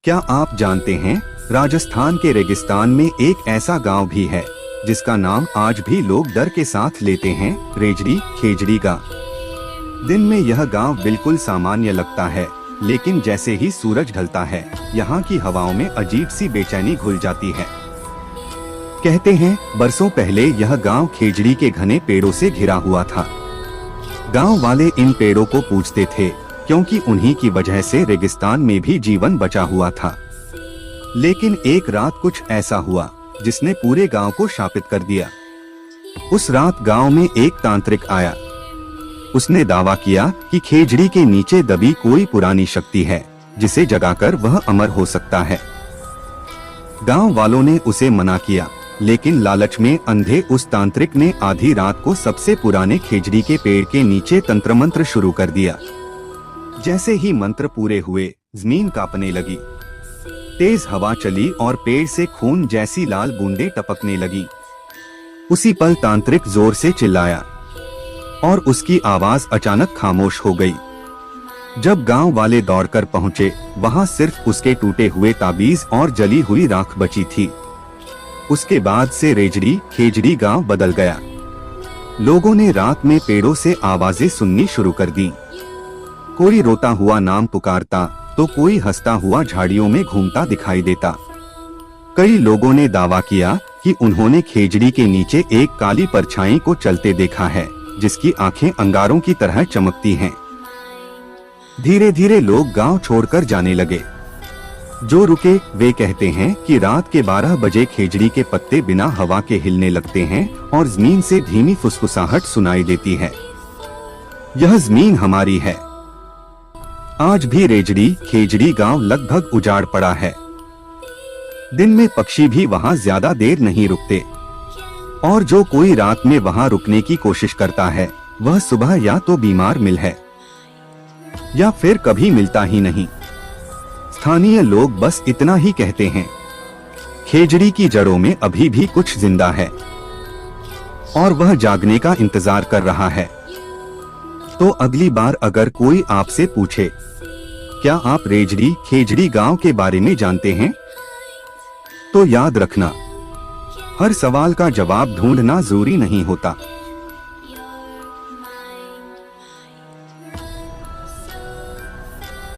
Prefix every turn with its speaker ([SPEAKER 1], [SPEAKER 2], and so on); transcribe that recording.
[SPEAKER 1] क्या आप जानते हैं, राजस्थान के रेगिस्तान में एक ऐसा गांव भी है जिसका नाम आज भी लोग डर के साथ लेते हैं, रेजड़ी खेजड़ी गांव। दिन में यह गांव बिल्कुल सामान्य लगता है, लेकिन जैसे ही सूरज ढलता है, यहाँ की हवाओं में अजीब सी बेचैनी घुल जाती है। कहते हैं, बरसों पहले यह गांव खेजड़ी के घने पेड़ों से घिरा हुआ था। गांव वाले इन पेड़ों को पूजते थे, क्योंकि उन्हीं की वजह से रेगिस्तान में भी जीवन बचा हुआ था। लेकिन एक रात कुछ ऐसा हुआ जिसने पूरे गांव को शापित कर दिया। उस रात गांव में एक तांत्रिक आया। उसने दावा किया कि खेजड़ी के नीचे दबी कोई पुरानी शक्ति है, जिसे जगाकर वह अमर हो सकता है। गांव वालों ने उसे मना किया, लेकिन लालच में अंधे उस तांत्रिक ने आधी रात को सबसे पुराने खेजड़ी के पेड़ के नीचे तंत्र मंत्र शुरू कर दिया। जैसे ही मंत्र पूरे हुए, जमीन कांपने लगी, तेज हवा चली और पेड़ से खून जैसी लाल बूंदें टपकने लगी। उसी पल तांत्रिक जोर से चिल्लाया और उसकी आवाज अचानक खामोश हो गई। जब गांव वाले दौड़कर पहुंचे, वहां सिर्फ उसके टूटे हुए ताबीज और जली हुई राख बची थी। उसके बाद से रेजड़ी खेजड़ी गांव बदल गया। लोगों ने रात में पेड़ों से आवाजें सुननी शुरू कर दी। कोई रोता हुआ नाम पुकारता, तो कोई हंसता हुआ झाड़ियों में घूमता दिखाई देता। कई लोगों ने दावा किया कि उन्होंने खेजड़ी के नीचे एक काली परछाई को चलते देखा है, जिसकी आंखें अंगारों की तरह चमकती हैं। धीरे धीरे लोग गांव छोड़कर जाने लगे। जो रुके वे कहते हैं कि रात के 12 बजे खेजड़ी के पत्ते बिना हवा के हिलने लगते हैं और जमीन से धीमी फुसफुसाहट सुनाई देती है। यह जमीन हमारी है। आज भी रेजड़ी खेजड़ी गांव लगभग उजाड़ पड़ा है। दिन में पक्षी भी वहां ज्यादा देर नहीं रुकते, और जो कोई रात में वहां रुकने की कोशिश करता है, वह सुबह या तो बीमार मिल है या फिर कभी मिलता ही नहीं। स्थानीय लोग बस इतना ही कहते हैं, खेजड़ी की जड़ों में अभी भी कुछ जिंदा है और वह जागने का इंतजार कर रहा है। तो अगली बार अगर कोई आपसे पूछे, क्या आप रेजड़ी खेजड़ी गांव के बारे में जानते हैं, तो याद रखना, हर सवाल का जवाब ढूंढना जरूरी नहीं होता।